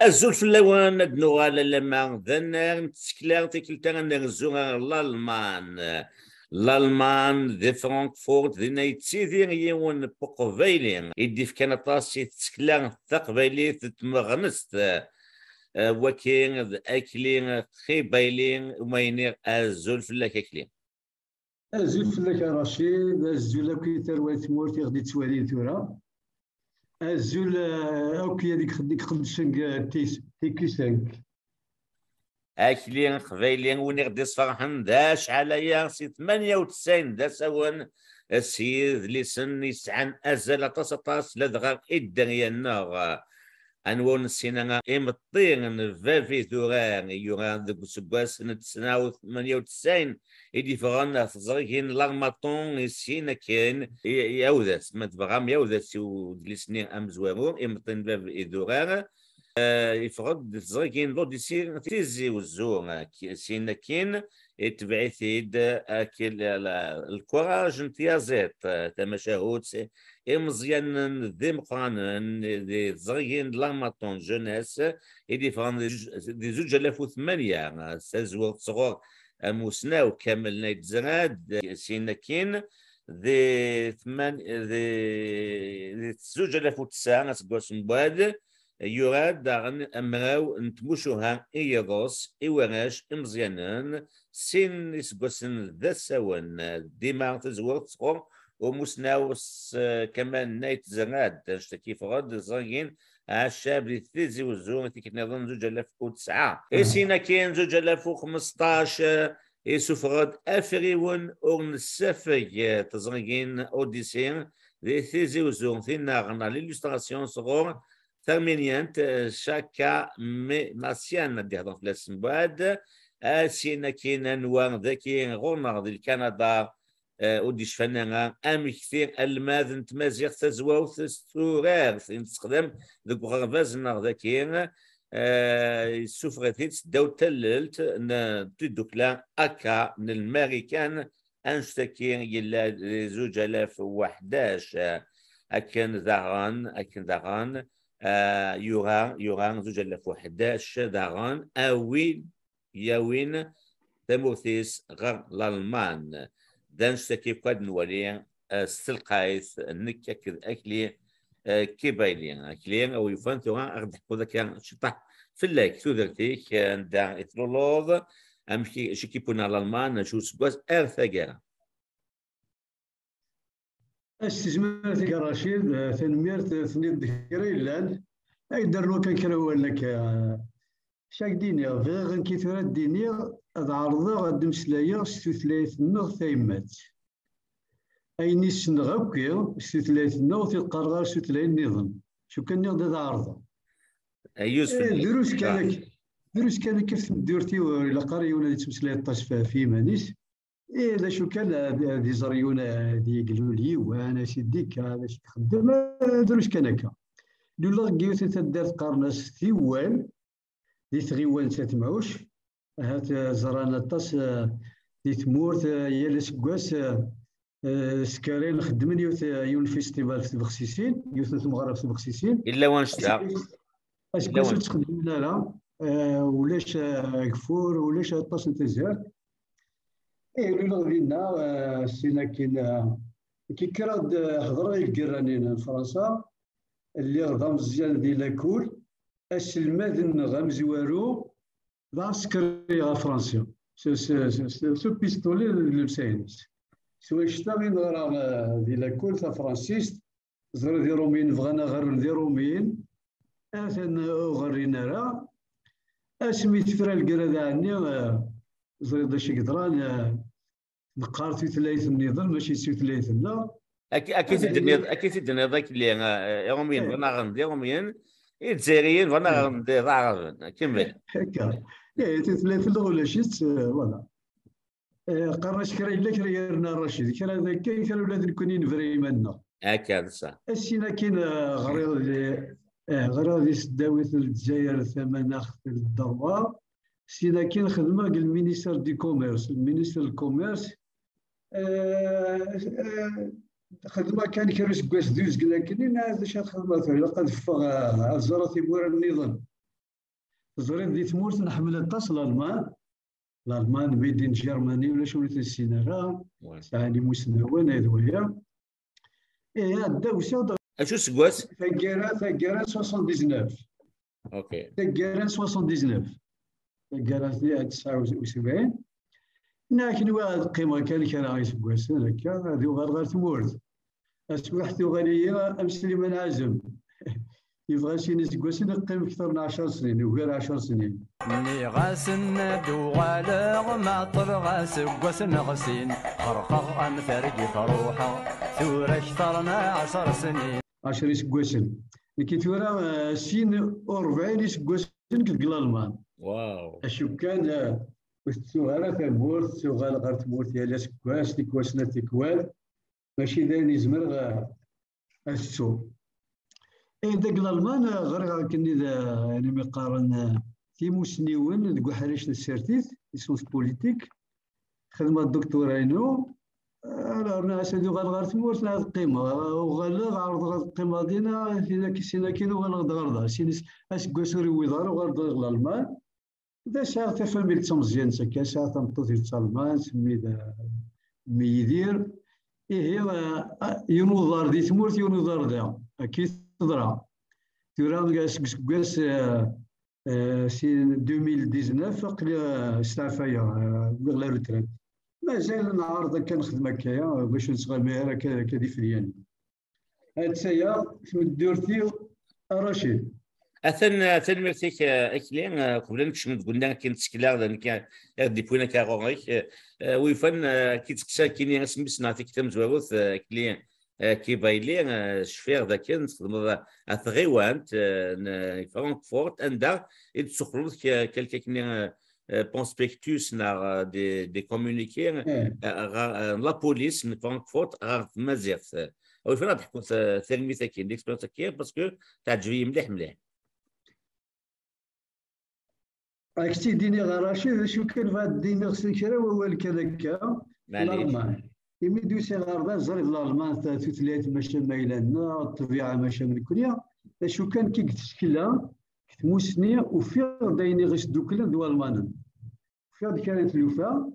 الزول في اللوان نغالا لما ذنر نتسكلا تيكلتا نغزو الالمان ذي فرانكفورت ذي نيتسيدي يون بوقفيلين يدي في كان طاسي تسكلا ثقبيلي تتمغنست وكين اكلين خيبايلين وماينير الزول في اللك اكلين الزول في اللك رشيد الزول كي تروي تمورتي غادي توالي ثورة الزول اوكي هذيك خدشنك تيكيسنك اكلين خفايلين ونغدي صفرحن داش عليا سي 98 دا سوان السيد اللي سن يسعن ازل طاس لدغا الدنيا النار انون سينا امطين فافي ثوران يوران ذوك سباس نتسناو 98 يدي فغانا تزرقين لارماتون يسينا كاين ياودس ما تبغام ياودس ودلسني امزوارو امطين فافي ثوران يفرض تزرقين لو يصير تيزي والزور سينا كاين يتبعثيد اكل الكوراج امتيازات تمشاهود مزيان ذي مقران ذي زريين لاماتون جونيس يدي فران ذي 2008 سازور صغور موسناو كامل نايت زراد سينا كاين ذي 2009 سكوس مباد يراد داغن امراو نتموشوها ايروس ايوراش مزيانان سين يسكوسن ذا سوان ديما تزور صغور ومسناوس كمان نايت زراد تشتكي فراد زرين الشاب الثيزي والزوم تيك نظن 2009 سينا كاين 2015 سفراد افريون اورن السفي تزرين اوديسين ذي ثيزي والزوم ثينا غنا ليلوستراسيون صغور ثمانينت شاكا ناسيان دي هضر في الاسمباد سينا كاين انواع ذكي غونر ديال كندا وديش فنانا ام كثير الماذن تمازيغ تزواو تستورار تستخدم ذوك غرفازنا ذاكين السفرتيت داو تللت تدوكلا اكا من الامريكان انشتكين يلا 2011 اكن ذاغان يوران 2011 ذاغان اويل ياوين تموثيس غير الالمان دانشتكي قد نولي استلقايث نكك اكلي كيبايلين اكلين او يفانتو اغد حقوذا كان شطح في اللاك ثوذرتيك دا اترولوض امشي شكيبونا الالمان شو سبواز ارثاقا استجمالتك يا رشيد تنميرت ثنيد ذكري ايدر لو كان كراول لك شاك دينيا غير كيثورا الدينيا هاد عرضا غاد مسلايا ستوثلايث النغ ثايمات ايني سنغ هكا ستوثلايث النغ تيقرر ستوثلايث النظام شو كان نغ هاد عرضا يوسف دروس كان كيف ديرتي ولا قريه ولا تمسلاي الطاش في مانيس لا شو كان دي زريونا دي يقولوا لي وانا سيديك هذا شي خدام دروس كان هكا لولا كيوت تدار قرناس ثيوال دي ثغيوان تتمعوش هات زرانا الطاس دي تمورت يا سكواس سكارين خدمن يون فيستيفال في بخسيسين يوث مغرب في بخسيسين الا وانشتا اسكواس تخدم لا ولاش كفور ولاش الطاس نتزهر لولا غادينا سينا كي كراد هضره الكرانين في فرنسا اللي غدا مزيان ديال لاكول السلماد النغم زوارو العسكري غا فرنسا سو بيستولي لبساينس سوا شتا نغرا ديال لاكول تاع فرانسيست زرا دي رومين بغانا غير دي رومين اثن غرينا راه اسميت فرا الكراد عني زرا داشي قدران نقارتي ثلاث النظام ماشي سي ثلاث لا اكيد ذاك اللي يومين فناغن يومين الجزائريين فناغن ضاغن كمل هكا ثلاث لا ولا شيت فوالا قراش كرا الا كريرنا رشيد كرا ذاك كان ولاد الكونين فري منا هكا صح السينا كاين غريض سداويت الجزائر ثمانية في الضربه سينا كاين خدمه المينيستر دي كوميرس المينيستر الكوميرس خدمه كان كيروس كواس دوز لكن هذا شي خدمه لقد فغ زرتي بور النظام زريت دي تمورت نحمل الطاس الالمان ميدين جيرماني ولا شو السينارا ساعدي مسنون هذويا ايه الدوسه اشو سكواس؟ ثقيران 79. اوكي ثقيران 79 ثقيران 79. لكن واحد القيمه كان غايس بواسن هكا هذو غير تمورت اصبحت غاليه امس من عزم يبغى شي ناس كواسن نقيم اكثر من 10 سنين وغير 10 سنين ني غاسن دوغالغ ما طلغاس كواسن غسين خرخغ ام ثرقي فروحه ثورة اكثرنا 10 سنين 10 سكواسن كي تورا سين 40 سكواسن كتقل المان واو اشو كان الصغيره تمورت صغار غير تمورت ديال سكواس كواسنا تكوال ماشي داير يزمر السوق اي داك الالمان غير كني يعني مقارن تيموسنيون دكو حريش السيرتيت سيونس بوليتيك خدمه الدكتورينو الناس هادو غير تمورت لهاد القيمه وغالا عرض هاد القيمه دينا سينا كيلو غير اسكواسوري ويدار وغير الالمان دا ساعة تفهمي مزيان سكا ساعة تنطوطي الالمان سميت ميدير هي ينوضر دي تمورت ينوضر دا كي تضرا تورا كاس سي 2019 قليا استعفايا ولا روتريت مازال نعرض كنخدم هكايا باش نشغل مهاره كديفرياني هاد سايا في دورتي رشيد أثن مرتك أكلين قبل نكشف قلنا كنت سكلا كان ديبونا كاغوريك ويفن كي تكسا كيني اسم سناتي كتم زواروث أكلين كي بايلين شفير ذاك نخدم أثغيوانت فرانكفورت أندا يتسخروث كالكا كني بونسبكتوس نا دي كومونيكي لا بوليس من فرانكفورت غير مازيغ ويفن تحكم تلميذ كاين ديكسبيريونس كاين باسكو تعجبني مليح راكتي ديني غراشي شو كان فهاد ديني خصني كرا وهو كان هكا الالمان يمدو سي غاربان زريد الالمان ثلاث ماشي مايلنا الطبيعه ماشي من كليا شو كان كي تشكيلا كتموسني وفي دايني غيش دوكلا دو المان في كانت الوفا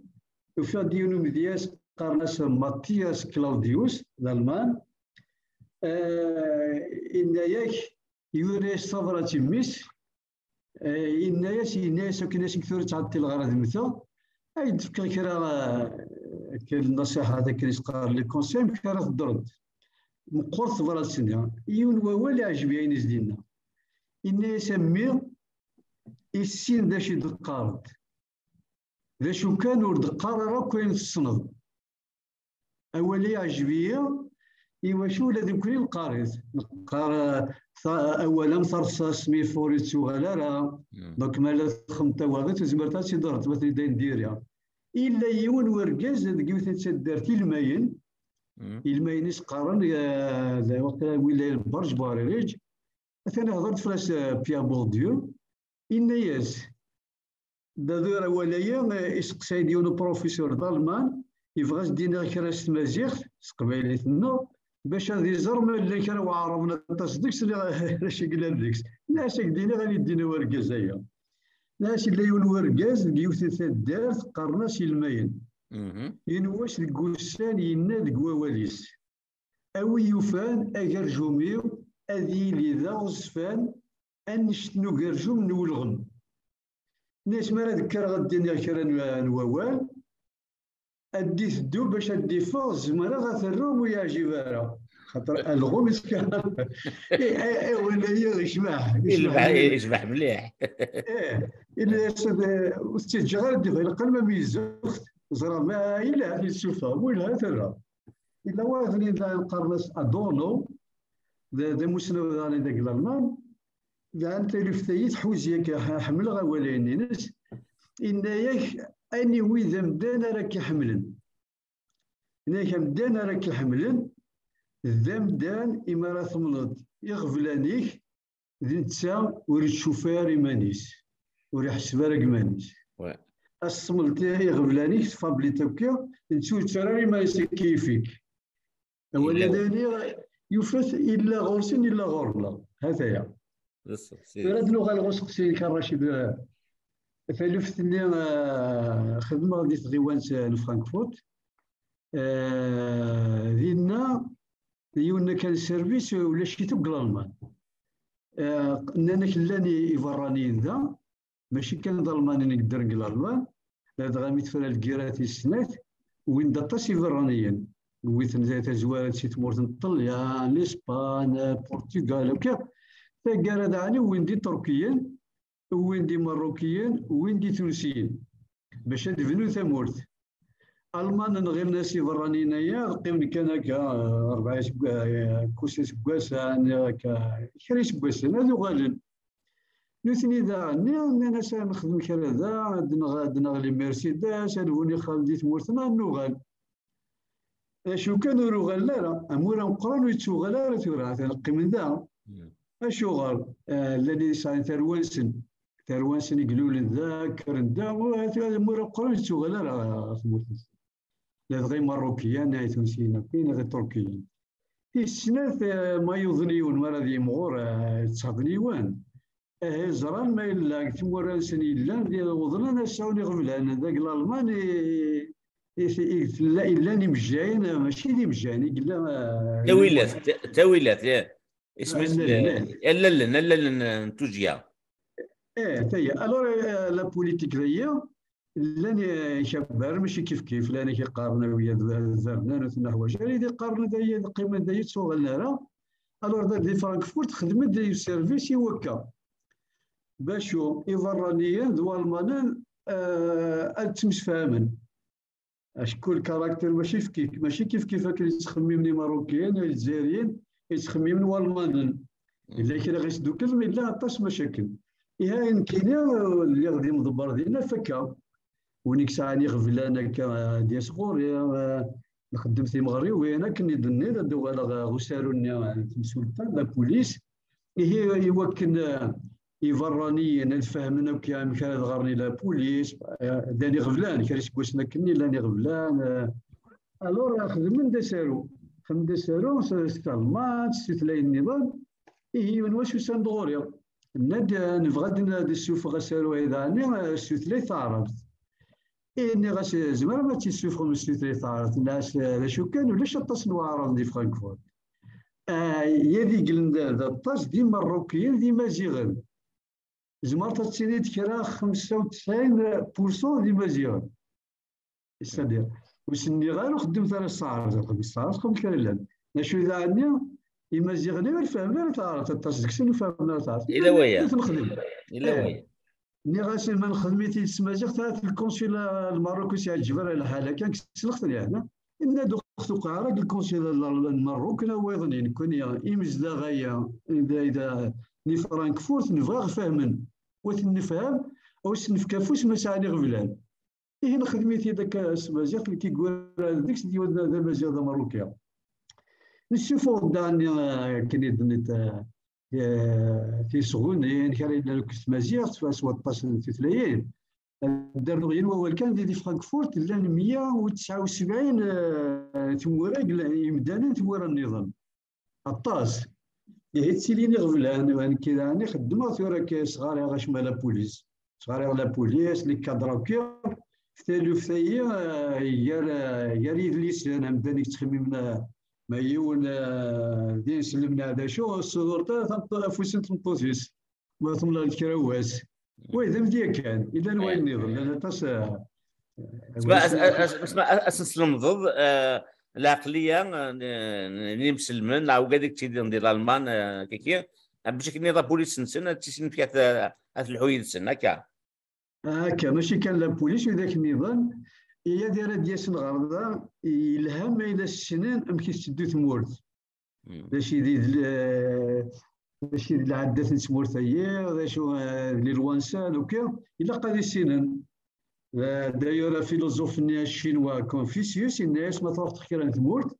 وفي ديونو مدياس قارناس ماتياس كلاوديوس الالمان إن ياك يوري صفرة تميس الناس كناس كثر تعطي الغرض مثل اي تفكر كان النصيحه هذاك اللي قال لي كونسيم كانت الضرب مقرط صفرة سنه يون هو اللي عجبني ديالنا ان يسمي السين داش يدقارد ذا شو كان ورد قرار كاين في الصند اولي عجبيه ايوا شو لازم كل القارئ نقرا اولا ثرصاص مي فوريت سوغالا دونك مالا خمته واغت زمرتا سي درت مثلا نديرها الا يون وركاز دقيوت تدارتي الماين الماين قارن ذا وقت ولايه البرج باريج مثلا هضرت فلاش بيا بورديو ان ياس دادور ولايه يسقسي ديالو بروفيسور ضالمان يبغى دينا كراس مازيغ قبيلتنا باش هذه زرمه اللي كانوا عرفنا التصديق اللي شي قلنا ديكس ناس دينا غادي دينا وركاز هي ناس اللي يون وركاز ديوث دارت قرناس الماين ينواش الكوسان يناد كواواليس اوي يوفان اكرجوميو اذي لي ذا غصفان انشتنو كرجوم نولغن ناس ما ذكر غدينا كرا نوال ادي ثدو باش ادي فوز مرة غثروم ويا جبارة خاطر الغمس كان ولا هي يشبح مليح الا استجغال ديال القلب ميزوخت زرا ما الا في السوفا ولا ثرا الا واحد اللي نقرنس ادونو ذا مسلم ذا داك الالمان ذا انت لفتيت حوزيك حمل غوالين ناس ان ياك اني ويذا مدانا راك يحملن هناك مدانا راك يحملن ذا مدان إمارة ثمنض يغفلانيك ذي نتسا وريد شوفير إيمانيس وريد حسبار إيمانيس الصملت يغفلانيك تفابلي توكيا نتسو ترى إيمانيس كيفيك أولا داني يفث إلا غورسين إلا غورلا هذا راد لغة الغسقسي كان رشيد فلفتني خدمة ديال غيوانت لفرانكفورت ديالنا ديالنا كان السيرفيس ولا شيتو بالالمان اننا كلاني ايفرانيين ذا ماشي كان ظلماني نقدر نقول الالمان هذا غامي تفرى الكيرات السنات وين دطاس ايفرانيين ويثن ذات زوارات شي تمورت الطليان الاسبان البرتغال وكذا فقال هذا علي وين دي تركيين وين دي مروكيين وين دي تونسيين باش ندفنو ثمورت المان غير ناس ايفرانيين هي قيمني كان هكا 4 كوسي سكواس هكا شري سكواس هذو غالين نثني ذا انا نخدم كذا ذا عندنا لي مرسيدس الفوني خالدي تمورتنا النوغال شو كانوا روغال لا امورا مقران ويتشوغال لا تورا تنقيم ذا اشوغال الذي صار تروانسن يقولوا لي ذاكر ذا امورا مقران ويتشوغال لا تمورتنا لا غير مروكيين لا تونسيين كاين غير تركيين في السنات ما يظنيون مرض يمغور تصدنيوان زران ما إلا تمورا سني إلا ديال وظنا نساوني غفلان ذاك الألمان إلا مجاين ماشي دي مجاين إلا تاويلات اسم لا نتوجيا تاهي الور لا بوليتيك ذيا لاني شابر ماشي كيف لاني كيقارنا ويا الزرنان وثنا حوايج اللي قارنا ذيا القيمه ذيا تسوغلنا الور دي فرانكفورت خدمت ديال السيرفيس يوكا باشو إيفرانيين ذو المانان تمسفاهمن اشكون كاركتر ماشي كيف اللي تخممني مروكيين ولا الجزائريين يتخممن والمانن الا كان غيسدو كلمه لا عطاش مشاكل إن كاين اللي غادي مدبر ديالنا فكا ونيك ساعه غفلانه ديال صغور نخدم في مغربي وانا كني ظني دوغالا غسالوني تمسولتا لا بوليس هي يوكن إيفرانيين الفهمنا وكان غارني لا بوليس داني غفلان كان يسكوسنا كني لاني غفلان الور خدم دسارو ستالمات ستلاي النظام هي من واش سندوريا نبغى نشوف غسالو ايضا ستلاي تعرض اني غاس زعما ما تيسوفو من ستلاي تعرض الناس شو كان ولا شطاس نوار دي فرانكفورت يدي قلنا الطاس دي مروكيين دي مازيغن زمرت تسيني كرا 95% دي مزيان السدير والسنغال وخدمت انا الصعر خدمت كان نشو اذا عندنا يمزيغني غير فهمنا تعرف التصديق فهمنا تعرف الا ويا نخدم الا ويا ني غاسي من خدمتي السمازيغ تاع الكونسيلا الماروكي سي الجبر على حاله كان سلختني هنا ان دخلت قاعه الكونسيلا الماروك لا ويظنين كون يمزدا غايه اذا ني فرانكفورت نبغى فهمن نفهم او نفكافوش ما ساعني غفلان هنا خدمتي داك السمازيغ اللي كيقول ديك ديال المزيغ الماروكيه نشوفوا داني كاين دنيت في سغون كان السمازيغ سوا طاس تلايين دار غير هو كان دي فرانكفورت لان 179 تموراق يمدانا تمورا النظام الطاس يتسيليني غفلان وان كذا راني خدمت وراك صغاري غاش مالا بوليس صغاري لا بوليس لي كادرا كيا ثالو ثايا يا ريد ليسان مداني تخممنا ما يون دين سلمنا هذا شو الصغور تاع فوسن تنطوسيس ما ثملا الكراواس واذا مديا كان اذا وين نظن لان تاس اسمع اسلم ضد العقليه اللي مسلمين او قادك تيدير ديال الالمان كيكي بشكل نظام بوليس نسن تيسن فيها هاد الحوايج سن هكا ماشي كان لا بوليس وذاك النظام هي دايره ديال الغرض الهام الى السنان امكن تسدو ثمورت باش يدير العدات تمورت هي شو لي لوانسان وكا الا قادي السنان دايره فيلوزوف الشينوا كونفوسيوس الناس ما تروح تحكي راه تمورت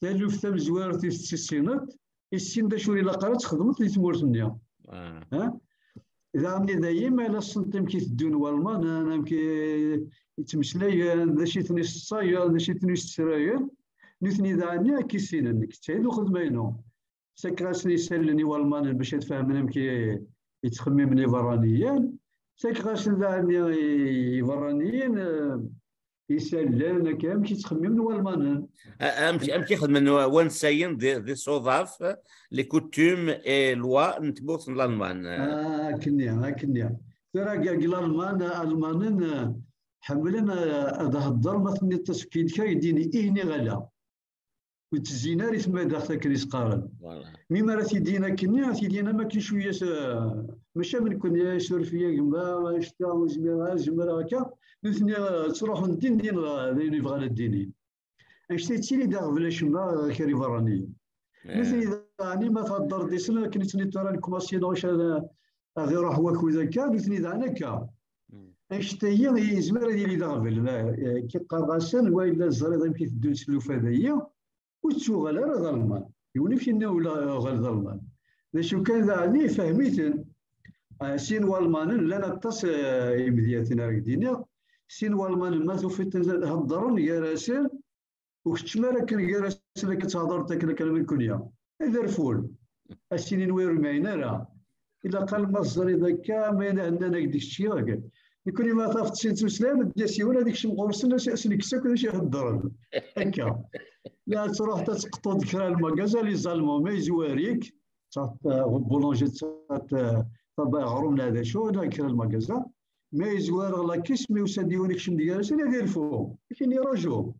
ثالو في زوار في السينات السن دا شوري لا قرات خدمت لي تمورت النيا اذا عندي دايما الا السنتيم كيتدون والمان انا يتمشلاي ذا شي ثني الصايا ذا شي ثني السرايا نثني ذا عندي كيسينن كتايدو خدمينو ساكراسني سالني والمان باش يتفاهمنا كي يتخممني فرانيا، ساكراسن داني فرانيين يسالنا كام كي يتخممني والمان. امشي خدمة وانساين دي صوضاف لي كوتوم اي لوا نتبوث الالمان. كنيا ترى كاع الالمان حملنا هذا الدار مثلا التسكين كاي يديني إهني غلا وتزينا ريت ما داخل كريس قارن مما راه تيدينا كنيا تيدينا ما كاين شويه ماشي من كنا سورفيه كما شتا زمرا هكا نثني تروح ندين اللي بغانا ديني اشتي تيلي داغ بلا شما كاري فراني مثلي يعني ما تهضر دي سنه كنت ترى الكوماسيون واش غير روح واكو ذاك مثلي هكا اشتي هي زمرا ديالي داغ كي قراسن والا الزريضه يمكن تدوز سلوفه هذيا وتشوغل راه ظلمان يولي فينا ولا غير ظلمان شو كان ذاني فهميتن سين والمان لا نتص يمدياتنا رقدينا سين والمان ما توفيت هضرون يا راسل وكتشما راه كان يا راسل كتهضر تا كلام الكنيا هذا رفول السنين ويرو معينا راه الا قال مصدر ذاك ما عندنا ديك الشيء راه يكون ما طافت سين سلام ديسي ولا ديك الشيء مغورسنا اسني كسا كل شيء هضر هكا لا تروح تسقطوا ذكرى المكازا لي زالمون ما يزواريك بولونجي طبع غروم هذا شو ذكرى المكازا ما يزوار لا كيس ما يسديونك شم ديال سنه ديال فوق كاين يراجعوا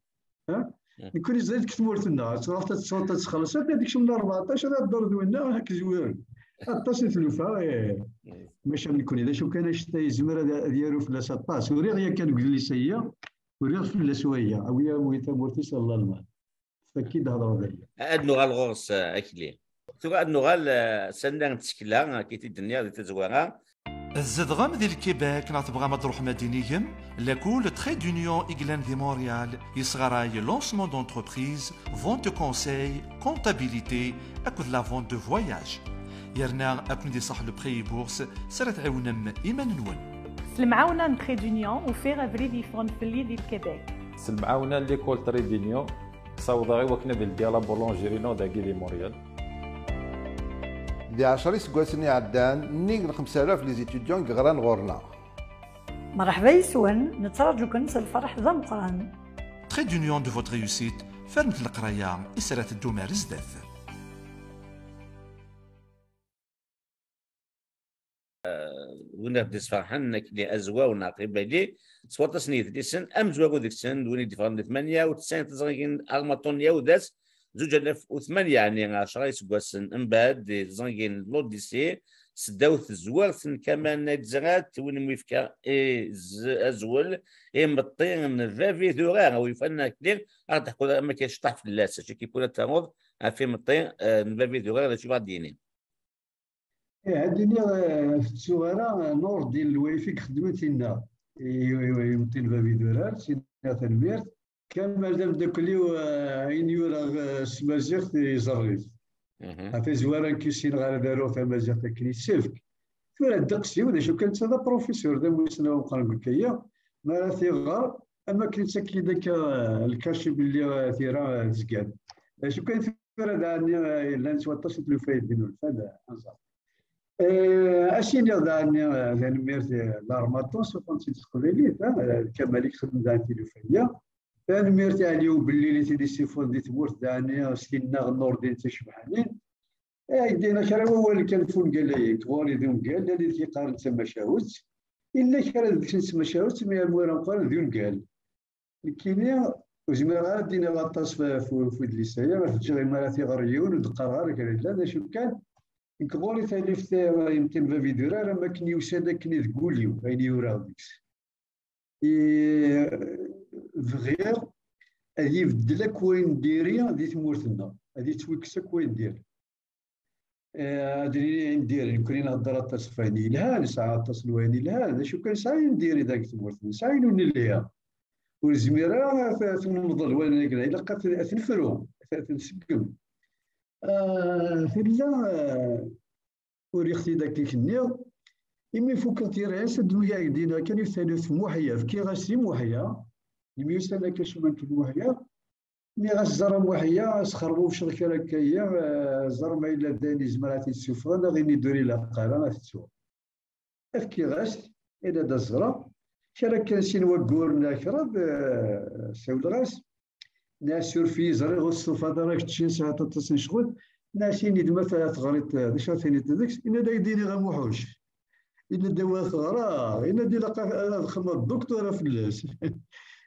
ها يكون زيد كثمورتنا تروح تصوت تخلص هذيك شم 14 الدور دوينا هاك زوار اتصل ثلثه باش نكون اذا شو كان شتا يزمر ديالو في 16 وريغ هي كان جليسيه وريغ في السويه او يا مويتا مورتيس الله المال فكيد هضروا ذلك ادنو غالغوس اكلي تو ادنو غال سندان تسكلا كي الدنيا اللي تزوارها الزدغام ديال الكيباك لا تبغى ما تروح مدينيهم لاكول تري دونيون إغلان دي مونريال يصغراي لونسمون دونتربريز فونت كونساي كونتابيليتي اكود لا فونت دو فواياج يرنا اكون دي صح لو بري بورس سرت عاونم ايمان نون سلمعاونا تري دونيون وفيغ افري ديفون في اللي ديال الكيباك سلمعاونا ليكول تري دونيون صوضاغي وكنا ديال لا بولونجيرينو داكي دي موريال دي 10 سكواسني عدان نيك 5000 لي زيتيديون غران غورنا مرحبا يسون نترجوكم الفرح ذا مقران تري دونيون دو فوت ريوسيت فرمت القرايه اسرات الدومار زداف ونبدا فرحان كلي ازوا وناقبه لي سواء تصنيف ديسن ام زواغو ديك السن دوني ديفرون 98 تزغين ارماتونيا وداس 2008 يعني 10 سكواسن من بعد زنقين لوديسي سداوث زوارث كمان تزغات وين ميفكا ازول مطين فافي ثوغان او يفنا كثير راه تحكوا ما كيشطح في اللاس شي كيكون تامور في مطين فافي ثوغان شي بعض دينين عندنا في الصغيرة نور ديال الويفي خدمت لنا يمثل فافي ثوغان سينا تنمير كان مادام داك اللي عين يورا سمازيغ يزرغيز عرفتي زوارا كيسين غير دارو تمازيغ تاكلي سيفك ثورا دقسي ولا شو كانت هذا بروفيسور دا موسنا وقال لك هي ما راه تيغار اما كنت ساكي داك الكاشي باللي ثيرا زكاد شو كانت ثورا داني لا نتوطش لو فايد ديال الفاد انصار اشيني داني زين ميرت لارماتون سو كنت تقبلي كمالك خدم دانتي لو فيا أنا ميرت عليو باللي اللي تيدي سيفون دي تمورت دانيا سكينا النور ديال تشبحانين يدينا كرا هو اللي كان فون قال لي كوري ديون قال اللي كيقارن تما شاوت الا كرا ديك تما شاوت مي المورا قال ديون قال كينيا وزمير غير دينا غطاس في الليسايه ما تجي ما تيغريون ودقر غير كذا لا شو كان كبوري تاليف يمكن في فيديو راه ما كان يوساد كني تقوليو غير يورا ديكس فغير هذه يبدلك وين ديري هذه تمورتنا هذه توكسك وين دير ادري ندير يمكن نهضر التصفاني لها نسعى التصلواني لها هذا شو كان ساعي ندير ذاك تمورتنا ساعي نوني ليها والزميره في المضل وانا الا لقات تنفرو تنسقم في لا وريختي داك الكنيا إمي فوق تيراس الدنيا يدينا كان يثالث موحيا في كي غاسي موحيا يميسانا كشمان موحيا مي غزر موحية سخربو في شركة هكايا زر ما إلا داني زمراتي تسوفر أنا غيني دوري لاقارا ما تتسوى أفكي غاس إلا دا زرا شركة سين وقور ناكرا ساول غاس ناس سورفي زري غصو فضراك تشين ساعة تتصن شغل ناسي ندمة تغريت ديشا ثاني تدكس إنا دا يديني غموحوش إنا دوا غرا إنا دي لقا خدمة الدكتورة فلاس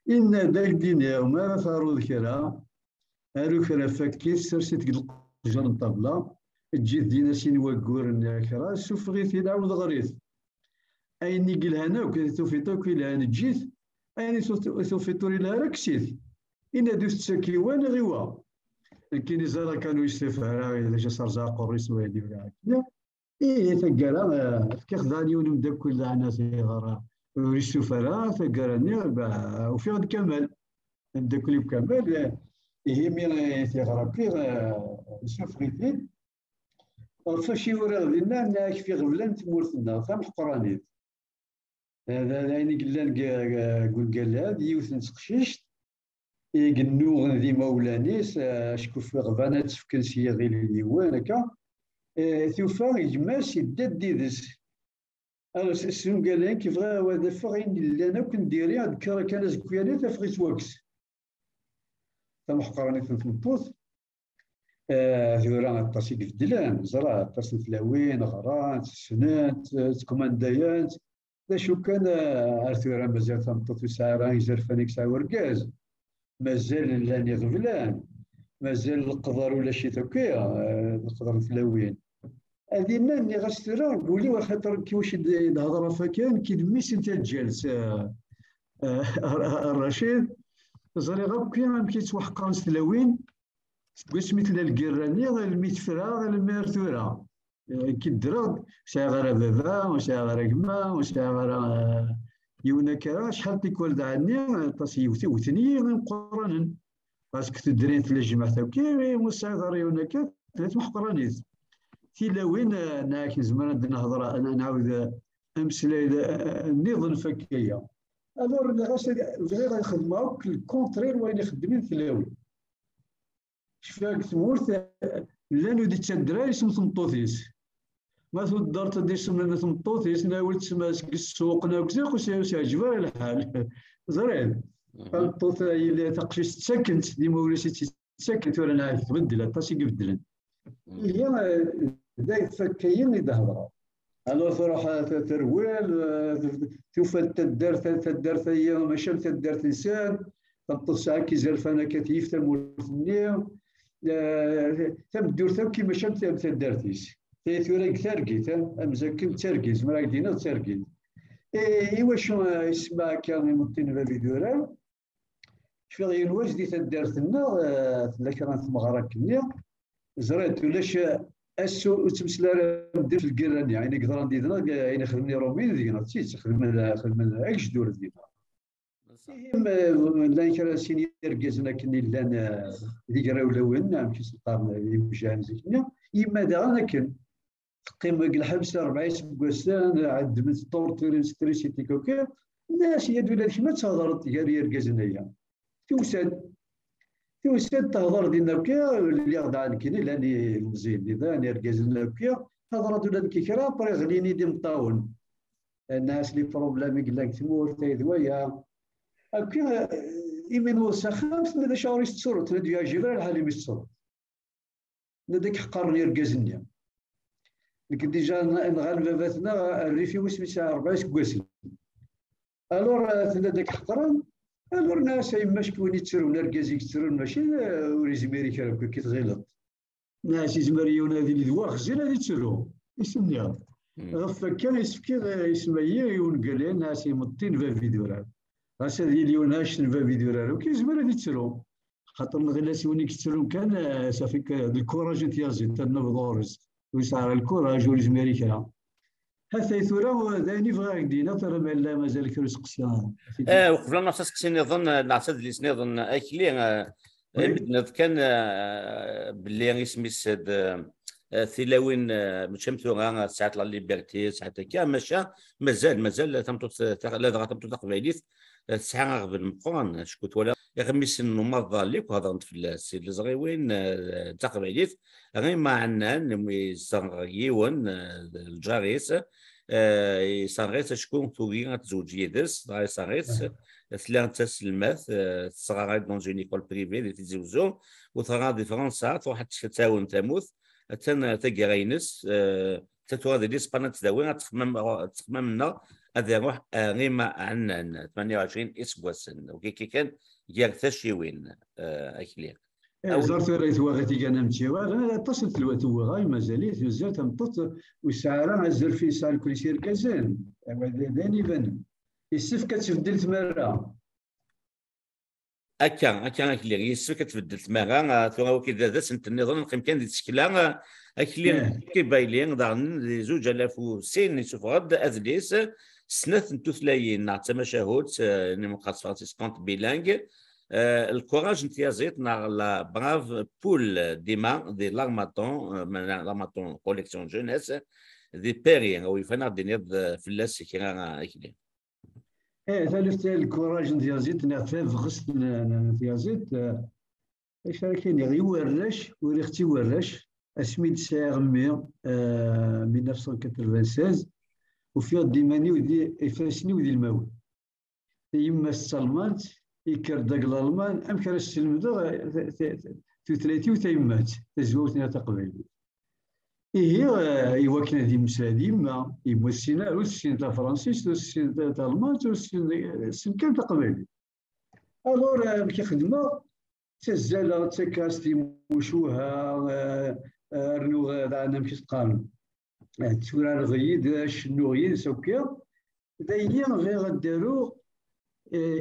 إن دا يديني وما ثارو ذكرا هارو كرا فكيت سرسيت القجر الطبلة تجي دينا سين وقور ناكرا شوف غيثي نعاود غريث أيني قلها أنا وكذا توفيتو كيلا أنا جيت أيني توفيتو لها ركسيت إنا دوست ساكيوان غيوا كاين زرا كانوا يستفهروا إذا جا سرزاق الرئيس وهادي ولا هكذا إيه ثقالا كيخدعني ونبدا كل عناس غرا وريستوفرا ثقالني وفي غد كمال نبدا كل بكمال إيه مي تيغرا كي سفريتين فاشي ورا غدينا ناك في غبلان تمورتنا فهم حقرانيت هذا يعني قلنا قال هذا يوث نسقشيشت يقنو غندي مولانيس شكو في غبانات سفكن سيا غير اليوان هكا ثوفا يجماس يداد ديدس السن قال لي كيف هذا فغين اللي انا كنت ديري هاد كان زكوياني تفغيت واكس تمحقراني تنفوت ثورا طاسي كفدلان زرا طاسي فلاوين غرات سنات تكوماندايات شو كان ارثورا مازال تنطط ساعه يزرفانيك ساعه وركاز مازال لاني غفلان مازال القدر ولا شي تاكيا القدر فلاوين هذه ناني غاسترا قولي وخاطر كيفاش نهضر فكان كي دميس انت جالس الرشيد زري غاب كي كيتوحقان فلاوين سميت الكيراني الميتفرا الميرثورا كي درا شي غير بابا وشي غير كما وشي غير يونا كرا شحال تيكولد عني طاسي وثني مقرانا باسكو تدرين في الجماعه تاوكي مستعار يونا كا ثلاث محقرانيت تيلاوين ناكي زمان نهضر انا نعاود امثله نظن فكيه الور غير يخدموا الكونترير وين يخدمين تلاوي شفاك تمورت لانو دي تشدرا اسم تمطوثيس ما تقدر تدير سمنا تمطوثيس ناول تسمى السوق ناكزيق وسي عجبها الحال زرين الطوث اللي تقشيش تسكنت ديما ولات تسكنت ولا نعرف تبدل طاسي يبدلن هي داير فكاين اللي هضره الو تروح ترويل تشوف تدار هي ماشي تدار انسان تبطل ساعه كي زرفانه كتيف تمورثني تبدور كيما شمت تدارتيس ثورا ترقيت امزكن ترقيز مرا دينا ترقيز ايوا شنو اسمها كان مطين بالفيديورا شفي غير واجدي تدارتنا ذكرت مغركني زريت ولاش اسو تمسلا ندير في الكيراني يعني نقدر نديرنا يعني خدمني رومين دينا خدمنا اكجدور دينا لا كرا سينير كازنا كني لان ديك راولونا ماشي سلطان يمشان زيكنا يما دا انا كن قيم الحبس 4 سبوسان عند من الطور تريسيتي كوكا الناس يدولا كيما تهضر غير كازنايا توسد تهضر دينا بكا اللي غدا عنك لاني مزيد اذا انا ركزنا بكا تهضر دولا كيكرا بري غليني دي مطاون الناس لي بروبليم قال لك تمور تيدويا هكا يمين وسخامس هذا شعور يتصور تنادي يا جبال الحالي يتصور هذاك حقرني ركزني لكن ديجا نغال باباتنا الريفي وسمي ساعه 4 كواسل الور هذاك حقران الور ناس يما شكون يتسرون ركازي يتسرون ماشي وريزميري كرا كي تغلط ناس يزمريون هذه اللي دوا خزير هذه تسرو يسميها غفكا يسفكي يسميه ونقال ناس يمطين في الفيديو هاسا ديال ناش نفا فيديو راه كيزمر هادي تسرو خاطر الغلاس وني كتسرو كان صافي الكوراج تيازي تنفضورز ويسعر الكوراج والزميري كرا هذا ثورة ذاني فغاك دينا ترى لا مازال كروس قصيان وقبل ما سكسين نظن نعتاد لي نظن اكلي كان باللي اسمي الساد ثلاوين مشمثوغا ساعات لا ليبرتي ساعات هكا مازال تمطوط لا تمطوط تقبايليت ساعه غبن مقران شكوت ولا يغمس النمط ذلك وهذا في السيد الزغيوين تقبايليت غير ما عندنا يصغيون الجاريس يصغيس شكون توغي تزوج يدس يصغيس ثلاثة تسلمات تصغر دون جون ايكول بريفي اللي تزوجو وثغا دي فرنسا تروح تتاون تموت تاكاينس تتوادي دي سبانا تداوي تخمم لنا هذا يروح غيما عندنا 28 اسبوع وكي كان جار تشيوين اكلير زرت ريت واغتي كان متيوا اتصلت الوقت هو غاي مازاليت مازال تمطط وساعه مازال في سال كل شيء كازان داني بان يسف كتبدل تماره هكا اللي يسف كتبدل تماره تو كي دازا سنت النظام كان دي تشكيله اكلين كيبايلين دارن زوج الاف وسين يسوف غد ازليس سنه نتوثلاين نعطي مشاهد نيمقراطيس فرانسيسكونت بيلانغ الكوراج نتيازيت نا لا براف بول ديما دي لارماتون كوليكسيون جونيس دي بيري او يفنا دينيض فلاس كيرا اكلين ثالث الكوراج نتيازيت نعطي غسل نتيازيت ايش راكين غير وراش وريختي وراش اسميد سيرمي 1996 وفي ديماني ودي افاسني ودي الماوي يما السلمانت يكر داك الالمان امكن السلم ثلاثي وتيمات تزوجنا تقبل هي يوكنا دي مسادي ما يمسينا والسين تاع فرنسيس والسين تاع المان والسين كان تقبل الور كي خدمه تزال تكاستي مشوها رنو انا مشيت قانون تسورا الغيد شنو غيد سوكيا دايما غير غدارو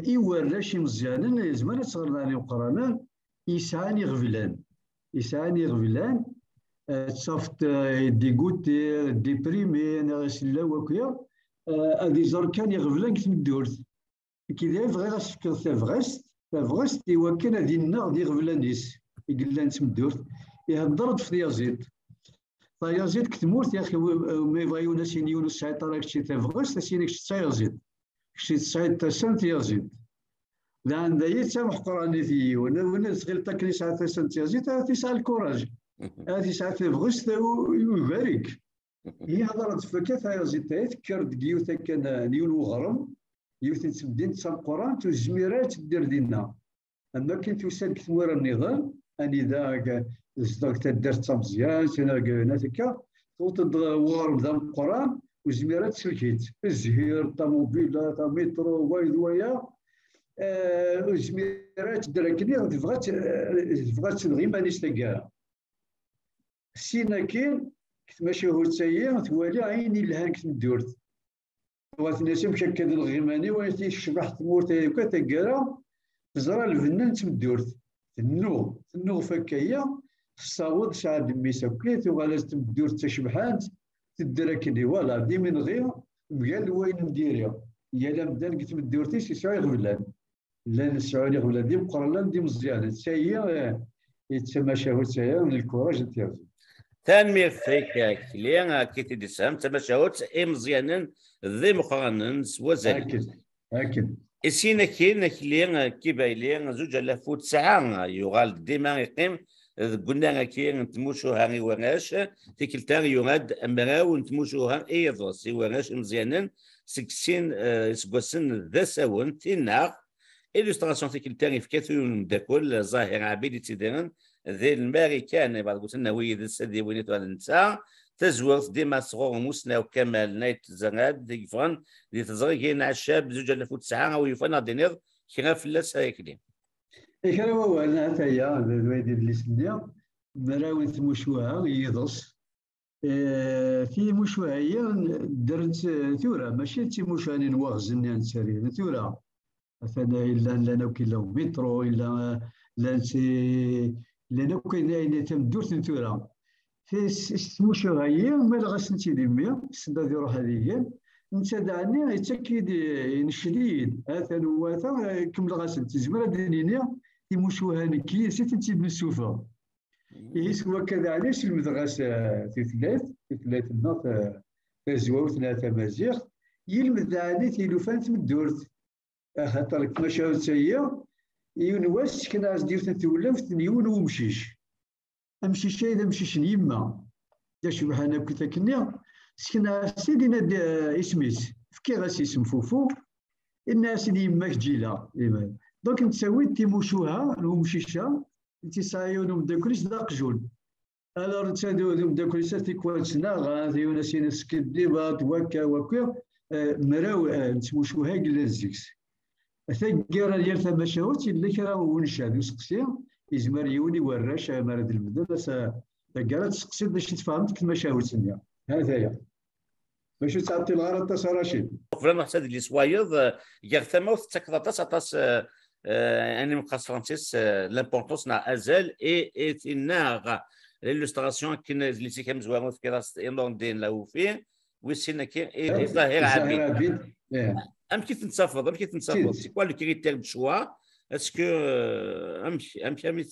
يوراش مزيانا زمان تصغرناني وقرانا يسعاني غفلان تصافت ديغوتي ديبريمي انا غاسلا وكيا هادي زر كان يغفلان كي تمدورت كي داير غير غاسفكر تافغست يوكن هادي النار دي غفلانيس يقلان تمدورت يهضرت في يزيد يزيد كتمورت يا اخي ما يبغيونا سين يونس سعيد راك شي تافغست سينك شي يزيد شي سعيد تسنت يزيد لان دايت سامح قراني فيه وانا صغير تاكلي ساعه تسنت يزيد تسعى الكوراج هذه ساعه تافغست ويبارك هي هضرت فكات يزيد تذكر ديوثا كان نيون وغرم يوث تسمدين تسام قران تزميرات دير دينا اما كنت وساد كثمور النظام اني ذاك صدق تدرت تمزيان سنه هكا وتدور بدا القران وزميرات سلكيت الزهير طوموبيلات مترو ويا وزميرات دركني تبغات غير مانيش تلقاها سينا كاين كنت ماشي هو تسيا توالي عيني لهان كنت ندورت بغات الناس مشكل الغيماني ويتي الشبح تمورت هكا تلقاها تزرع الفنان تمدورت تنو فكايه الصاوض شعب ميسا كليت وغالاز تمدورت تشبحانت تدركني ولا دي من غير مقال وين نديرها يا لا مدان قلت مدورتيش يسعى غبلان لا نسعى غبلان دي مقرلان دي مزيانه تسايا يتسمى شهوت سايا من الكوراج نتاعو تنمير فيك كليا كي تدسام تسمى شهوت مزيانين ذي مقارنن وزال اكيد السينا كاين كليا كيبايلين 2009 يغال ديما يقيم قلنا كي نتموشوها غي وناش تيكلتا يغاد امراو نتموشوها ايضا سي وناش مزيانين سكسين سكوسن ذا ساون تيناغ إليستراسيون تيكلتا فكاثون داكل ظاهر عبيد تيديرن ذي الماريكان بعد قلت لنا ويد السدي وينيتو النساء تزورت ديما صغور موسنا وكمال نايت زناد ديفان اللي تزغي كاين عشاب 2009 ويفنا دينير كيغا فلاس هايكلي كان هو انا تايا الوالد اللي سنيا مراوي مشوها يضص في مشوها هي درت ثوره ماشي تي مشاني نواغزني نسري ثوره مثلا الا لنا وكيلا مترو الا لنا كاين تمدورت ثوره في مشوها هي ما غاسنتي ديما السنه دي روح هذه انت دعني يتاكد شديد هذا هو كمل غاسنتي زمره دينيه يمشوها نكي سيتي بالسوفه يسوى كذا علاش المدغاس في ثلاث النط تزواوتنا تمازيغ يلمد عادي تيلوفان تمدورت خاطر كما شاوت هي يونواس كنا ديرت تولفت نيون ومشيش امشيش هذا مشيش يما دا شبحنا كنت كنيا سكنا سيدنا اسميس فكي غاس اسم فوفو الناس اللي يماك جيلا دونك نتساوي تيموشوها المشيشه تيسايون مداكلش داقجون الوغ تسادو مداكلش تيكواتسنا غادي وناسين سكديبات وكا مراو نتموشوها قلا الزيكس ثقيرا ديال ثماشاوت اللي كرا ونشاد وسقسي يزمر يوني وراش مراد المدرسه ثقيرا تسقسي باش تفهمت كما شاوتني هذا هي باش تعطي الغرض تاع رشيد فلان حساد اللي سوايض يا ثموت تكضاطاس اطاس اني مقاس فرانسيس لامبورطونس نا ازال اي تيناغ ليلوستراسيون كنا اللي سي كم زوامو في كراس ايرلندين لا فيه ويسينا كي ظاهر عبيد ام كيف نتصفد سي كوا لو كريتير دو شوا اسكو امشي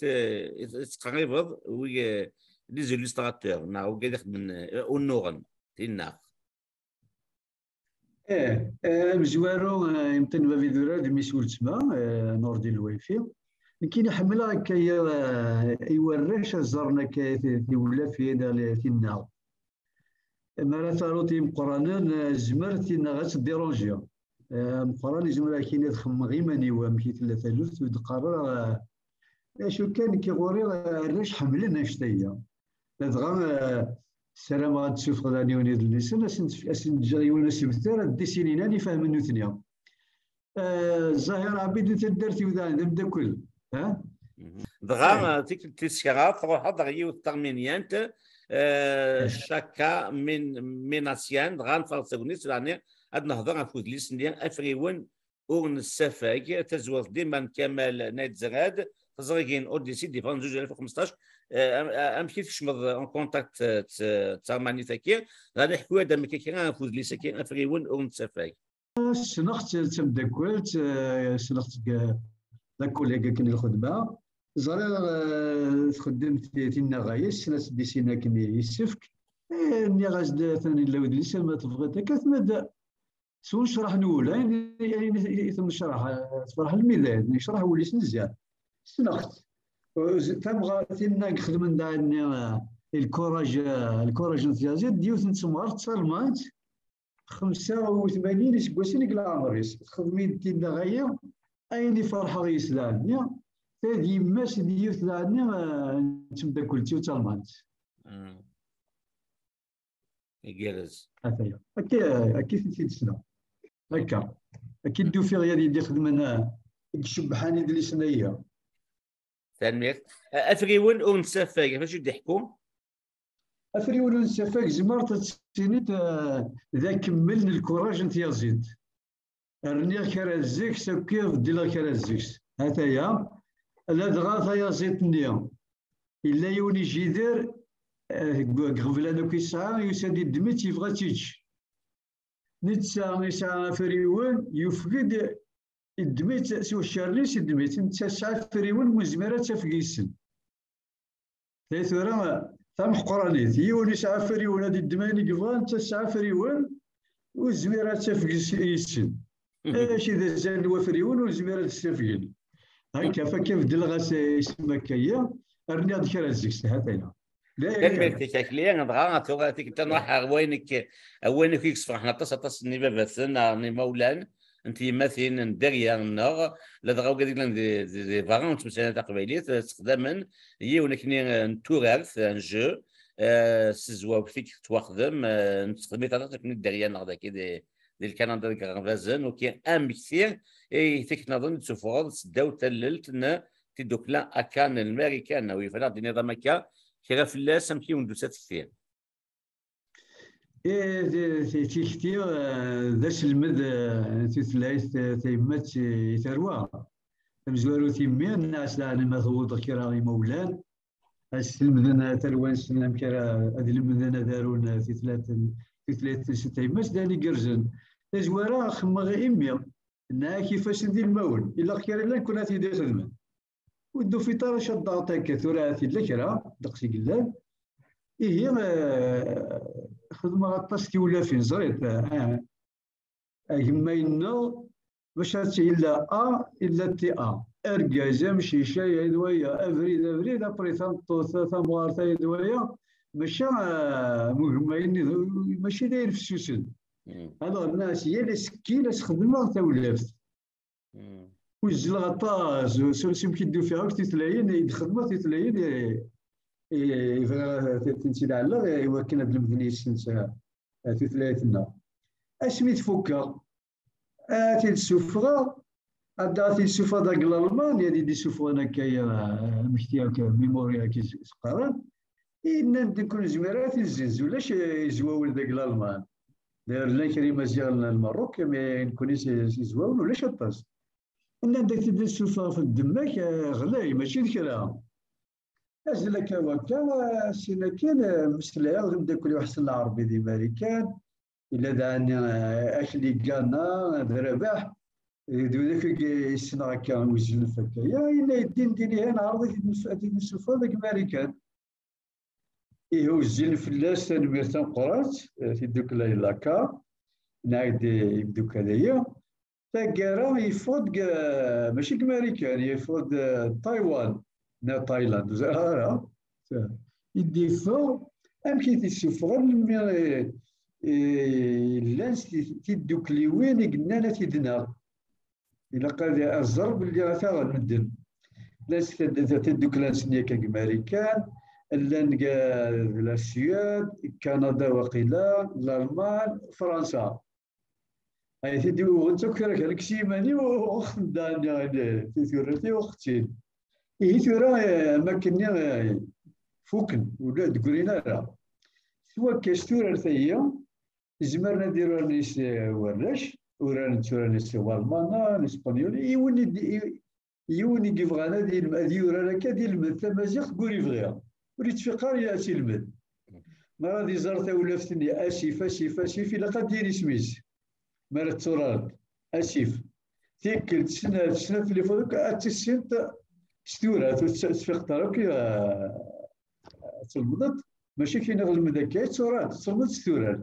تقريبا وي لي زيلوستراتور نا وقاعد يخدم اونورن تيناغ مزوارو يمكن ما في ذرا ميسول تما نوردي الويفي كاين يحمل هكا يوراش زرنا كي ولا في هذا تينا ماراثالوتي مقرانا زمرتي نغاس ديرونجيا مقران زمرا كاين يخم غير ماني ومشي ثلاثه لوث ودقرر شو كان كيغوري الراش حملنا شتيه دغا السلام غادي تشوف غادي ونيد اللسان اسن جايونا سمثار الديسينينا اللي فاهمين الثنيا الظاهر عبيد تدرتي وذا نبدا كل ها دغا تيك التسكرات تروح دغيا والترمينيانت شاكا من ناسيان دغا نفرسونيس يعني هاد نهضر عن فوز ليس ديال افريون اون السفاك تزور ديما كمال نايت زغاد تزرقين اوديسي دي 2015 امشي تشمض اون كونتاكت تاع مانيتاكي غادي نحكوا هذا ملي كاين فوز لي ساكن افريون اون سفاك سنخت تمدكلت سنخت لا كوليغا كاين الخدمه زرا خدمت تينا غايس ناس ديسينا كني يسفك ني غاز ثاني لود لسان ما تبغى كتمد سول شرح نقول يعني ثم شرح تفرح الميلاد نشرح وليس مزيان سنخت تبغى تينا نخدم عندنا الكوراج نتيازيد ديوث نتسمار تصالمات 85 سكواسين كلا عمريس خدمين تينا غايا ايني فرحه غيسلاني هذه ماس ديوث لعنا تبدا كلتي وتصالمات يجلس هكايا اكيد تيدسنا هكا اكيد دو في غير يدي خدمنا الشبحاني ديال السنيه تنمير افريون اون سفاك فاش يضحكوا افريون اون سفاك زمرت تسينيت ذا كمل الكوراج انت يزيد رني كرازيكس كيف ديال كرازيكس هاتايا لا دغا يا زيتني الا يوني جيدر غفلانو كيسعى يسدي دميت يبغى تيجي نتسا يسعى فريون يفقد الدميت سو الشارليس الدميت نتسع فريون مزمرات تفقيسن ثورة تمح قرانيت يوني سعى فريون هذه الدماني قفان تسعى فريون والزميرات تفقيسن اش اذا زاد وفريون والزميرات تفقين هكا فكيف دلغاس يسمى كيا رني هاد كرازيكس هاتايا كلمة شكليا نبغى توراتيك انت نروح وينك يصفر حنا تص نيبا بثنا ني مولان انت مثلا ندير النار لا دغاو قال لك دي فارونت مثلا تقبيليت استخداما هي ولكن نتورارث ان جو سزوا فيك تواخدم نستخدمي تاعك ندير نهار داك دي الكندا كرافازن وكاين ام كثير اي فيك نظن تسفرض داو تللت تدوكلا اكان الامريكان ويفلا دي نظام كا كرا فلاس امشي وندوسات كثير كثير ذا المد تثلاث تيمات يثروى مزوارو تيمي الناس لا ما ثوض كرا مولان السلمذنا تروان سلم كرا هذه المذنا دارون في ثلاث تيمات داني قرزن زوارا خما غير امي انها كيفاش ندير المول الا كيرا لا كنا تيدير خدمه ودو في طار شاد هكا ثورة الكرا دقسي قلال هي خدمة غطاس ولا فين زريت كما ينا باش إلا إلا تي أركازا مشي شاي هدوايا أفريد أبري ثموارتا هدوايا ماشي داير في السوسن هذا الناس هي اللي سكينة خدمة تولفت وزل غطاس سلسم كيدو فيها تتلاين يخدموا تتلاين تنسيد على وكنا بالمدنية سنة تتلايتنا اسمي تفكر تي السفرة هذا تي السفرة داك الألمان هذه دي سفرة هكايا مشتيها ميموريا كي سقران إن نكون زميرات الزنز ولاش يزواول داك الألمان داير لنا كريمة زيال المروك ما نكونيش يزواول ولاش الطاس إن داك تبدا السفرة في الدماك غلاي ماشي ذكرها أزلك وكا سينا كان مسلايا غنبدا كل واحد العربي دي ماريكان إلا دعني أكلي كانا رباح ذاك السنة هكا وزن فكايا إلا يدين ديني هنا عرضك نشوفها ذاك ماريكان إيه وزن فلاس نميرتان قرات في دوك لاكا نعيد يبدو كذايا تاكارا يفوض ماشي كماريكان يفوض تايوان نا تايلاند زهرة يديفو أمكن تسفر لانس تيدوكليوين قلنا تيدنا إلا قال الزرب اللي غاتا المدن لانس تيدوكلانس نياك كماريكان اللان السويد كندا وقيلا الألمان فرنسا هاي تيدو نتوكرك هذاك سيماني وخدان تيثورتي وختين إيه ثورة ما كنا فوكن ولا تقولين راه سوا كاستور ثيا زمرنا نديرو نيس ولاش ورا نتورا نيس والمانا الاسبانيول يوني كيفغانا ديال ورا لك ديال المزيغ قولي فغيا وليت في قريه تلمد ما غادي زرت ولفتني اسيف الا قد ديري سميس مال التراب اسيف تيكل سنه في اللي فوق اتسنت ستورة تفيق طرق تلمضت ماشي كاين غير المذاكرات صورات تلمض ستورات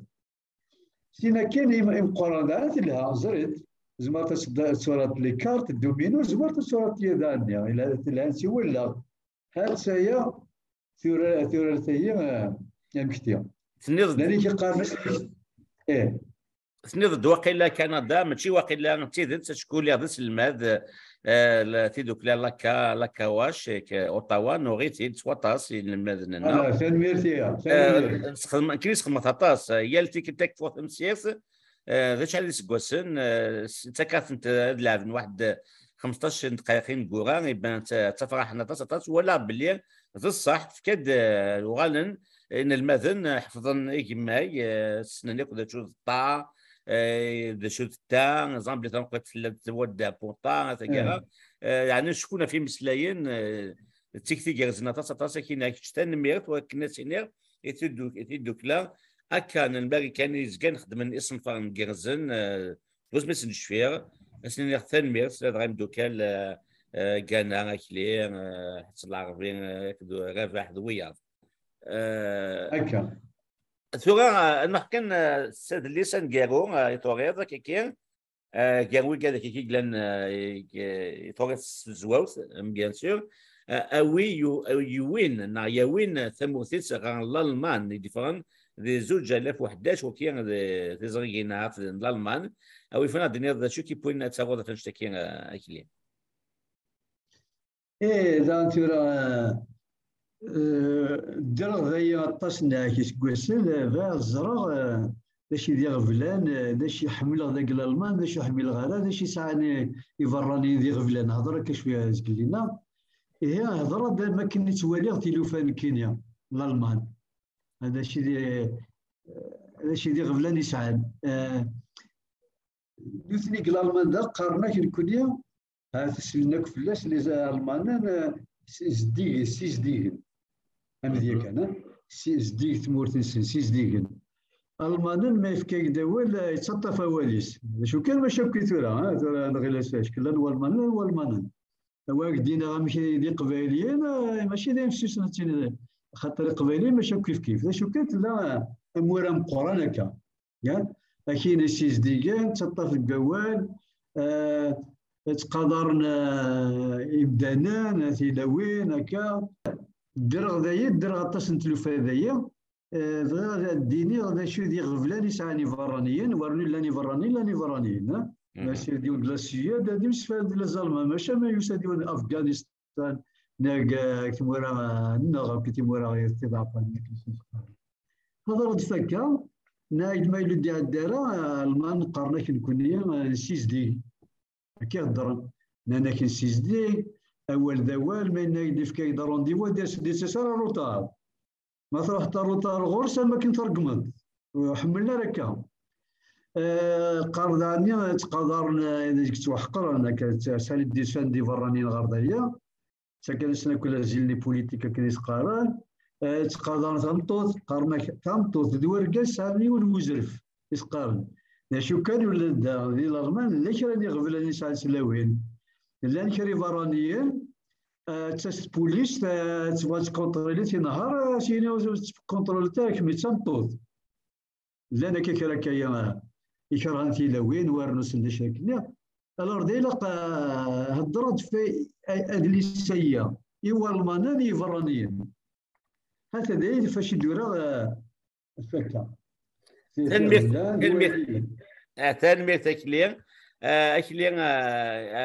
سينا كاين مقارنات لها زريت زعما صورات لي كارت الدومينو زعما صورات يدانيا الى الانسي ولا هاد سايا ثورة هي مكتيه لاني كيقارن ايه سنيض واقيلا كندا ماشي واقيلا تيدت تشكون لي ضس الماد تيدوك لاكا واش اوتاوا نوغيتي سواطاس المادنا تنميرتيا كريس خدمت طاس هي اللي تك فوت مسيس ذا شحال سكواسن تكافنت لعب واحد 15 دقيقه كوران يبان تفرحنا طاس ولا بالليل ذا الصح فكاد وغالن ان الماذن حفظن ايكماي سنن ياخذ تشوف الطا ذا شوت تا نظام اللي تنقلت في الود بونطا تاكا يعني شكون في مسلاين تيكتي غزنا طاسه كاين كشتان ميرت وكنا سينير يتدوك لا اكان الباقي كان يزكان خدم من اسم فان غرزن بوز مس نشفير اسني ثان ميرت غير دوكال كان اكلير حتى العربيين رافع دويا هكا ثورة نحكن السيد الليسان جارو يتوغيض كيكين جارو كذا كيكي جلن يتوغيض الزواوث بيان سور اوي يوين نا يوين ثموثيس غان الالمان ديفران ذي زوج 1011 وكين ذي زرينا في الالمان او يفنا دنيا شو كي بوين تصاغو تنشتكين اكلي ايه ذا ثورة الدرغ هي طاسنا كي سكواسل فا الزرع داش يدير فلان داش يحمل ذاك الالمان داش يحمل غالا داش يسعني يفراني يدير فلان هضره كشويه زكلينا هي هضره ما كني تواليغ تيلوفان كينيا الالمان هذا الشيء يدير فلان يسعد دوثني الالمان ذا قارنا كنكونيا ها تسلناك فلاس لي الالمان سيزديغن أمديك أنا سيزديغ تمورتن سيزديغن ألمانيا ما يفكاك دول يتصطف أواليس شو كان ما شابكي ثورة ثورة نغير ساش كلان والمانيا واجدين غامشي دي قبايليين ماشي دايما سوسنا خاطر القبايليين ماشي كيف شو كانت لا امور مقران هكا ياك كاين السيزديكان تطاف الجوال تقدرنا إبدانا تيلاوين هكا الدرغ ذايا الدرغ غطاس نتلوفا ذايا غير الديني غدا شو دي غفلان يسعى فرانيين ورني لا نيفرانيين ماشي ديال كلاسية دادي مسفاد الظلمة ماشي ما يساديون أفغانستان ناك كمورا نغا كتمورا غير استضعفا هذا رد فكا نايد ما يلدي الدارة المان قرنا كنكونيا سيزدي كي هضر نانا كن سيزدي أول ذوال ما نايد في كايدا رونديفو دي سيسار روطار ما تروح روطار غورسا ما كنت رقمت وحملنا ركا قرضانيا تقدرنا إذا كنت وحقر أنا سالي ديسان دي فرانين غردية ساكن سنة كل زيلني بوليتيكا كنيس قران تقدر تمطوط قرنا تمطوط دورقاس سامي والمزرف يسقارن شو كان ولد ذي الألمان ليش راني غفلاني ساعة سلاوين لان كري فرانيين تاس بوليس تبغى تكونترولي في نهار شيني تكونترولي تاعك مي تمطوط لان كيكرا كايا يكرهن في لوين ورنوس اللي شاكلنا الور ديلق هضرت في ادليسيه ايوا الماناني فرانيين هذا داير فاش يدورا الفكه تنمية أكلين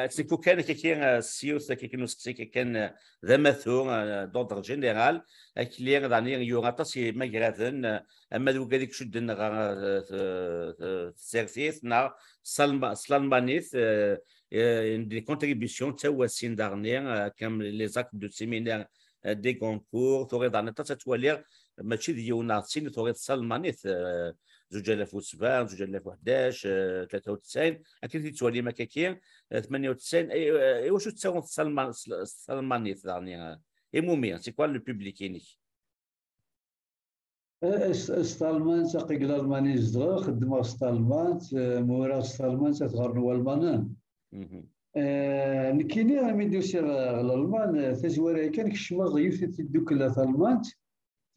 سيكو كان كاين سيوس كاين نسقسي كان ذا مثو دوندر جينيرال أكلين داني يوغاتاسي ماغراثن أما ذو كذيك شدنا سيرسيس نا سلمانيث دي كونتريبيسيون توا سين دارنير كم لي زاك دو سيمينير دي كونكور توري دارنا تتوالير ماشي ديالنا سين توري سلمانيث 2007 2011 93 اكيد تولي مكاكين 98 اي واش تساوي سلمانيث دارنير اي موميا سي كوا لو بوبليكيني ستالمان تقي الالماني زدغا خدمه ستالمان مورا ستالمان تغرنوا المانان نكيني راه ميديو سير الالمان تزواري كان كشما ضيف تدوك الالمان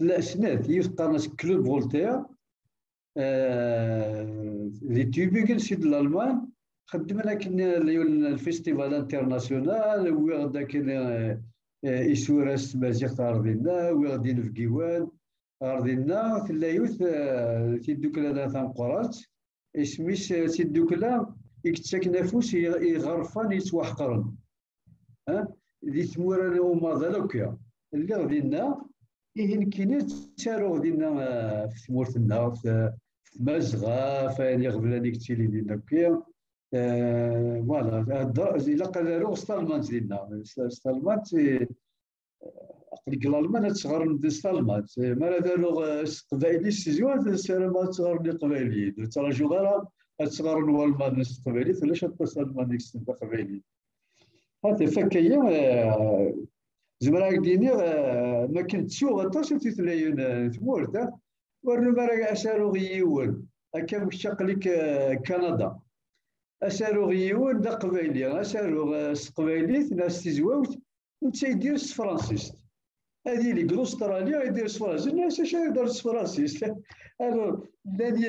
لا سنات يفقرنا كلوب فولتير لي تيبيكل سيد الالمان خدمنا كنا الفيستيفال انترناسيونال وغدا كاين ايسوراس مازيغ تاردينا وغاديين في كيوان أرضنا تلايوث تيدوكلا تنقرات اسميس تيدوكلا يكتساك نفوس يغرفان يتوحقرن ذي ثمورا هما ذلوكيا اللي غدينا إيه كاين تسارو غدينا في ثمورتنا في مزغا فاني غبلاني كتيلي دينا كيا فوالا إلا قالوا ستالمانت دينا ستالمانت الألمان تصغر من ستالمانت ما داروا قبايلي السيزوات سيرما تصغر لي قبايليين تراجو غير تصغر الألمان قبايلي علاش ستالمان قبايلي هذا فكايا زمراك ديني ما كنت تشوف غطاس تتلاين ثمورت ورنو مرا أسارو غيون هكا مشتاق لك كندا أسارو غيون دا قبايلي أسارو قبايلي ناس تزواوت انت يدير فرانسيس هذه اللي قالوا استراليا يدير فرانسيس الناس اش يدير فرانسيس الو الذي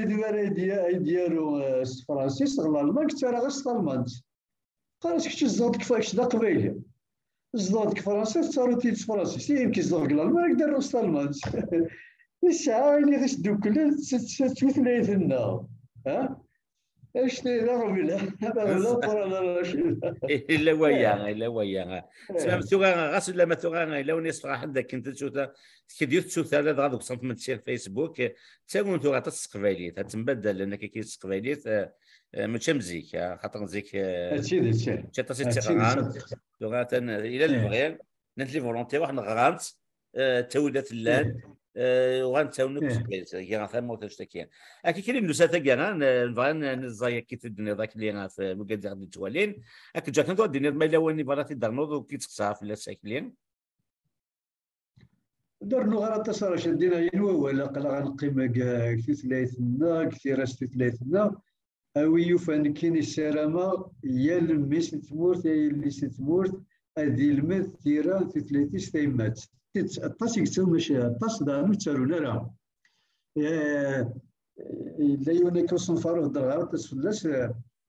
يديروا فرانسيس الالمان كثر غير ستالمانت قالت كنت الزاد كيفاش دا قبايلي الزاد كفرنسيس صاروا تيت فرانسيس يمكن الزاد الالمان يديروا ستالمانت الساعه اللي غير دوكل تثلاثنا ايش نرغبله هذا قرار الا ويا سمع ثوغا غاسل لما ثوغا الا ونيس صراحه عندك كنت تشوف كدير تشوف هذا غادوك صنف من تسير فيسبوك تساون ثوغا تسقبايليت تنبدل لانك كي تسقبايليت ماشي مزيك خاطر مزيك هادشي تاسي تيغان ثوغا الى البغيان نت لي فولونتي واحد غرانت تولات اللان وغنتاونو كي غنفهمو واش كاين اكي كاين نوساتا كاع نبغي نزايا كي تدني ذاك اللي في مقادير ديال التوالين اك جات ندو الدنيا ما الا واني بغات درنوض كي تقصها في الساكلين درنو غير التصرف شدينا ينوى ولا قلا غنقيم كي ثلاثنا كثير ثلاثنا اوي يوفان كاين السلامه يا الميس تمورت يا اللي تمورت هذه المات تيران في 30 ستيمات الطاس يكتب ماشي الطاس دا نتسالون لا لا يونيك صنفارو الدرغات تسفلاس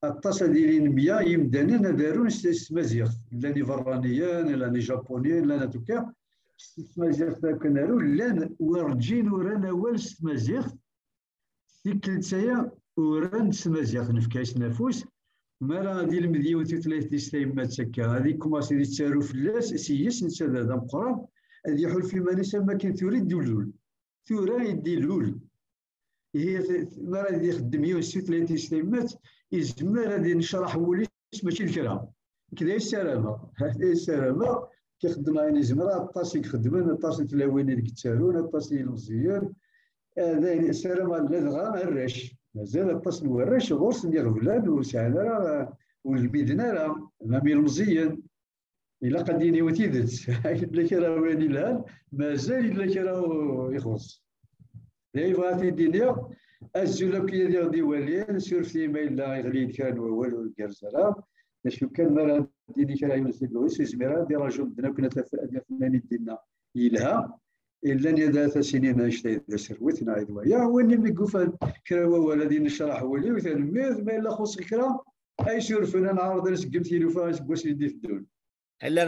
الطاس ديالين 100 يمدانا دارون مزيغ لاني فرانيان لاني جابونيين لان توكا مزيغ كنارو لان ورجين ورانا والس مزيغ ديك التايا وران مزيغ نفكاس نفوس مالا ديال المديون ثلاث ستيمات هكا هذيك كوماسي تسارو فلاس سيس نسال هذا مقران هذه يحول في ما نسمى كان تريد دولول ثورا يدي لول هي مالا دي يخدم 136 ستيمات يزمر هذه نشرح وليس ماشي الكلام كذا السلامه هذه السلامه كيخدم عين زمرا الطاسي يخدمون الطاسي تلاوين اللي كتسالون الطاسي المزيان هذا السلامه لدغا الرش مازال الطاس الوراش غرس ديال غفلان وسعنا والميدنا راه مامي المزيان الا قديني وتيدت الا كرا واني الان مازال الا كرا يخلص دايما في الدنيا الزلوكيه ديال ديوالين سيرفتي ما الا يغلي كان والو الكرزره شو كان مرا ديني كرا يونس بلويس زميرا دي رجل بدنا كنا فنانين ديالنا يلها إلا ندات سنين اشتي سرويت نعيدوا يا هو اللي ميقوفان كراوا ولدي نشرح ولي وثان ما الا خص الكرا اي سيرفنا نعرض نسقمت له فاش بواش ندي في الدول لا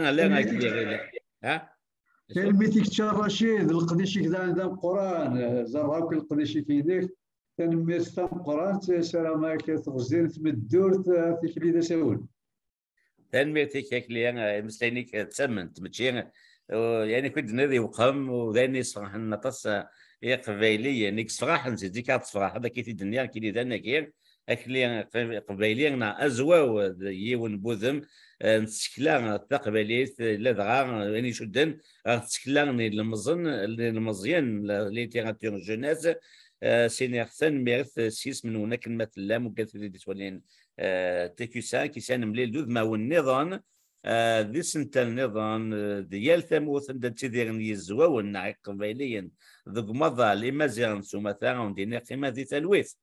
ها كلمتك تشرشيد القديشي كذا عندنا القران زراوك القديشي كيديك تنمير ستام قران سلام عليك تغزير تمدور تكلي دا ساول تنميرتك هكلي مسلينيك تسمن تمشي يعني كنت نادي وقم وذاني صراحه نطس يا قبيليه نيك صراحه نزيد كاع صراحه هذا كي الدنيا كي دانا كير اكلي قبيلينا ازوا يون بوذم نتسكلا القبيليت لا دغا يعني شدن نتسكلا المزيان ليتيراتور جوناس سيني احسن ميرث سيس من هناك المثل مقالت لي تولين تيكوسا كي سان مليل دوذ ما هو النظام ذي سنت النظام ديال ثموث عند تيديرن يزوا والنعي قبيليا ذوك مضى لمازال سوما ثاغون دينا قيمة ذي تلويث